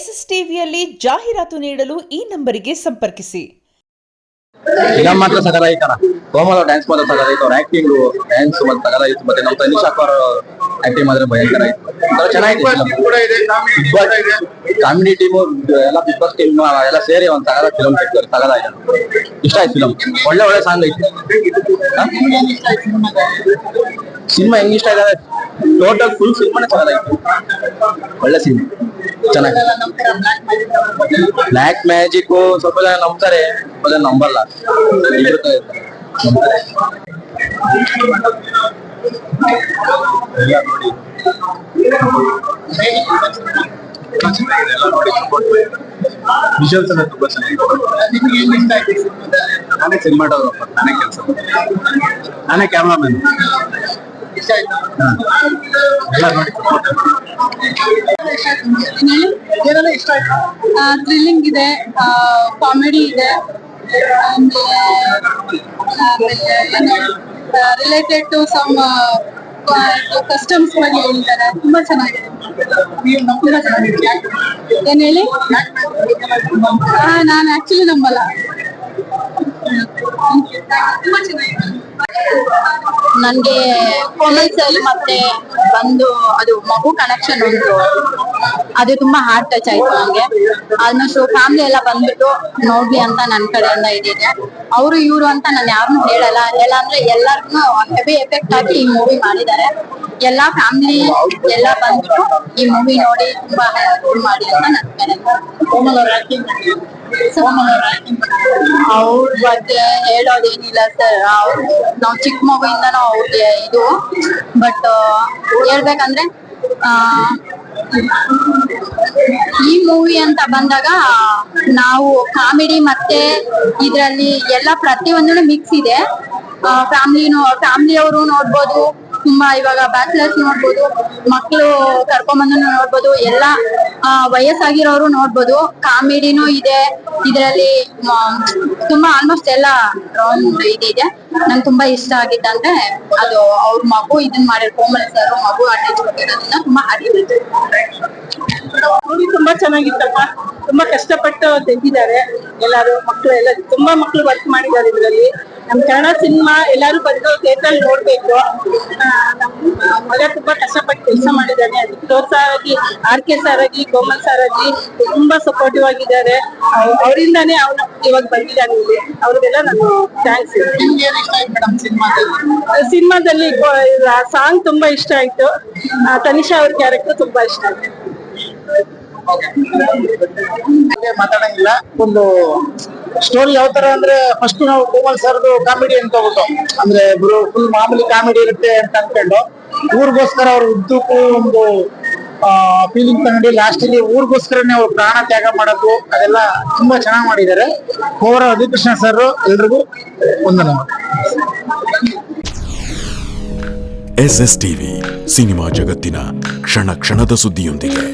SSTVಯಲ್ಲಿ ಜಾಹೀರಾತು ನೀಡಲು ಈ ನಂಬರಿಗೆ ಸಂಪರ್ಕಿಸಿ. ಫಿಲಂ ಮಾತ್ರ ಸಗದಾಯ್ತಾರ. ಕೋಮಲ ಡ್ಯಾನ್ಸ್ ಮಾತ್ರ ಸಗದಾಯ್ತು. ಅವ್ರ ಆಕ್ಟಿಂಗ್ ಡ್ಯಾನ್ಸ್ ಮತ್ತೆ ಸಗದಾಯ್ತು. ಮತ್ತೆ ನಮ್ಮ ತನಿಷಾ ಅವರ ಆಕ್ಟಿಂಗ್ ಮಾತ್ರ ಭಯಂಕರ ಆಯ್ತು. ಚೆನ್ನಾಗಿದೆ. ಕಾಮಿಡಿ ಟೀಮ್ ಎಲ್ಲ ಬಿಗ್ ಬಾಸ್ ಟೀಮ್ ಎಲ್ಲ ಸೇರಿ ಒಂದ್ ಸಗದ ಫಿಲಂ ತೆಗ್ದಾರೆ. ಸಗದಾಯ್ತು. ಇಷ್ಟ ಆಯ್ತು ಫಿಲಂ. ಒಳ್ಳೆ ಒಳ್ಳೆ ಸಾಂಗ್ ಐತಿ. ಸಿನಿಮಾ ಹೆಂಗ್ ಇಷ್ಟ ಆಗಿದೆ? ಟೋಟಲ್ ಫುಲ್ ಸಿನಿಮಾನೇ ಚೆನ್ನಾಗಿತ್ತು. ಒಳ್ಳೆ ಸಿನಿಮಾ ಚೆನ್ನಾಗಿದೆ. ಬ್ಲ್ಯಾಕ್ ಮ್ಯಾಜಿಕ್ ಸ್ವಲ್ಪ ಜನ ನಂಬ್ತಾರೆ, ಸ್ವಲ್ಪ ಜನ ನಂಬಲ್ಲ. ವಿಜುವಲ್ಸ್ ಎಲ್ಲ ತುಂಬಾ ಚೆನ್ನಾಗಿದೆ. ನಾನೇ ಸಿನಿಮಾಟೋಗ್ರಾಫರ್, ನಾನೇ ಕೆಲಸ, ನಾನೇ ಕ್ಯಾಮ್ರಾಮನ್. ಥ್ರಿಲ್ಲಿಂಗ್ ಇದೆ, ಕಾಮಿಡಿ ಇದೆ, ರಿಲೇಟೆಡ್ ಟು ಸಮ್ ಕಸ್ಟಮ್ಸ್ ಬಗ್ಗೆ ಹೇಳ್ತಾರೆ. ತುಂಬಾ ಚೆನ್ನಾಗಿದೆ. ಏನ್ ಹೇಳಿ? ನಾನು ಆಕ್ಚುಲಿ ನಂಬಲ್ಲ. ನನ್ಗೆ ಕೋಮಲ್ ಸರ್ ಮತ್ತೆ ಬಂದು ಅದು ಮಗು ಕನೆಕ್ಷನ್ ಉಂಟು, ಅದು ತುಂಬಾ ಹಾರ್ಟ್ ಟಚ್ ಆಯ್ತು ನಂಗೆ. ಆಲ್ಮೋಸ್ಟ್ ಫ್ಯಾಮಿಲಿ ಎಲ್ಲ ಬಂದ್ಬಿಟ್ಟು ನೋಡ್ಲಿ ಅಂತ ನನ್ ಕಡೆಯಿಂದ ಇದಿದೆ. ಅವರು ಇವ್ರು ಅಂತ ನಾನು ಯಾರನ್ನೂ ಹೇಳಲ್ಲ. ಎಲ್ಲ ಅಂದ್ರೆ ಎಲ್ಲಾರ್ಗು ಹೆವಿ ಎಫೆಕ್ಟ್ ಆಗಿ ಈ ಮೂವಿ ಮಾಡಿದ್ದಾರೆ. ಎಲ್ಲಾ ಫ್ಯಾಮಿಲಿ ಎಲ್ಲ ಬಂದ್ಬಿಟ್ಟು ಈ ಮೂವಿ ನೋಡಿ ತುಂಬಾ ಮಾಡಿ ಅಂತ ನನ್ ಕಡೆಯಿಂದ. ಅವ್ರ ಬಗ್ಗೆ ಹೇಳೋದೇನಿಲ್ಲ ಸರ್. ನಾವ್ ಚಿಕ್ಕ ಮಗುವಿಂದನೂ ಅವ್ರಿಗೆ ಇದು. ಬಟ್ ಹೇಳ್ಬೇಕಂದ್ರೆ ಈ ಮೂವಿ ಅಂತ ಬಂದಾಗ ನಾವು ಕಾಮಿಡಿ ಮತ್ತೆ ಇದ್ರಲ್ಲಿ ಎಲ್ಲ ಪ್ರತಿಯೊಂದೂ ಮಿಕ್ಸ್ ಇದೆ. ಫ್ಯಾಮಿಲಿಯವರು ನೋಡ್ಬೋದು, ತುಂಬಾ ಇವಾಗ ಬ್ಯಾಚಲರ್ಸ್ ನೋಡ್ಬೋದು, ಮಕ್ಕಳು ಕರ್ಕೊಂಬಂದು ನೋಡ್ಬೋದು, ಎಲ್ಲ ವಯಸ್ಸಾಗಿರೋರು ನೋಡ್ಬೋದು. ಕಾಮಿಡಿನೂ ಇದೆ ಇದ್ರಲ್ಲಿ. ತುಂಬಾ ಆಲ್ಮೋಸ್ಟ್ ಎಲ್ಲ ರೌಂಡ್ ಇದಿದೆ. ನಂಗೆ ತುಂಬಾ ಇಷ್ಟ ಆಗಿದ್ದಂದ್ರೆ ಅದು ಅವ್ರ ಮಗು ಇದನ್ ಮಾಡಿರೋ ಕೋಮಲ್ ಸರ್ ಮಗು ಅಟ್ಯಾಚ್ ಕೊಟ್ಟಿರೋದ್ರಿಂದ ತುಂಬಾ ಹಾಡಿದ್ರು. ಮೂವಿ ತುಂಬಾ ಚೆನ್ನಾಗಿತ್ತಪ್ಪ. ತುಂಬಾ ಕಷ್ಟಪಟ್ಟು ತೆಗ್ದಿದ್ದಾರೆ ಎಲ್ಲಾರು. ಮಕ್ಕಳು ಎಲ್ಲ ತುಂಬಾ ಮಕ್ಕಳು ವರ್ಕ್ ಮಾಡಿದ್ದಾರೆ ಇದ್ರಲ್ಲಿ. ನಮ್ ಕನ್ನಡ ಸಿನಿಮಾ ಎಲ್ಲಾರು ಬಂದು ಥಿಯೇಟರ್ ನೋಡ್ಬೇಕು. ಮಗ ತುಂಬಾ ಕಷ್ಟಪಟ್ಟು ಕೆಲಸ ಮಾಡಿದ್ದಾನೆ. ಅದಕ್ಕೆ ಪ್ರೋತ್ಸಾಹ ಆಗಿ RK ಸರ್ ಆಗಿ ಕೋಮಲ್ ಸರ್ ಆಗಿ ತುಂಬಾ ಸಪೋರ್ಟಿವ್ ಆಗಿದ್ದಾರೆ. ಅವರಿಂದಾನೇ ಅವ್ನು ಇವಾಗ ಬಂದಿದ್ದಾನೆ. ಅವ್ರಿಗೆಲ್ಲ ನಾನು ಥ್ಯಾಂಕ್ಸ್. ಸಿನಿಮಾದಲ್ಲಿ ಸಾಂಗ್ ತುಂಬಾ ಇಷ್ಟ ಆಯ್ತು. ತನಿಷಾ ಅವ್ರ ಕ್ಯಾರೆಕ್ಟರ್ ತುಂಬಾ ಇಷ್ಟ ಆಯ್ತು. ಮಾತಾಡಂಗಿಲ್ಲ. ಒಂದು ಸ್ಟೋರಿ ಯಾವ ತರ ಅಂದ್ರೆ ಫಸ್ಟ್ ನಾವು ಕೋಮಲ್ ಸರ್ದು ಕಾಮಿಡಿ ಅಂತ ಹೋಗ್ಬಿಟ್ಟು ಅಂದ್ರೆ ಫುಲ್ ಮಾಮೂಲಿ ಕಾಮಿಡಿ ಇರುತ್ತೆ ಅಂತ ಅನ್ಕೊಂಡು ಊರಿಗೋಸ್ಕರ ಅವ್ರ ಉದ್ದಕ್ಕೂ ಒಂದು ಫೀಲಿಂಗ್ ತಗೊಂಡು ಲಾಸ್ಟ್ ಅಲ್ಲಿ ಊರಿಗೋಸ್ಕರನೇ ಅವ್ರು ಪ್ರಾಣ ತ್ಯಾಗ ಮಾಡೋದು ಅದೆಲ್ಲ ತುಂಬಾ ಚೆನ್ನಾಗಿ ಮಾಡಿದ್ದಾರೆ. ಕೋವರ ಹರಿಕೃಷ್ಣ ಸರ್ ಎಲ್ರಿಗೂ ವಂದನೆ. SSTV ಸಿನಿಮಾ ಜಗತ್ತಿನ ಕ್ಷಣ ಕ್ಷಣದ ಸುದ್ದಿಯೊಂದಿಗೆ.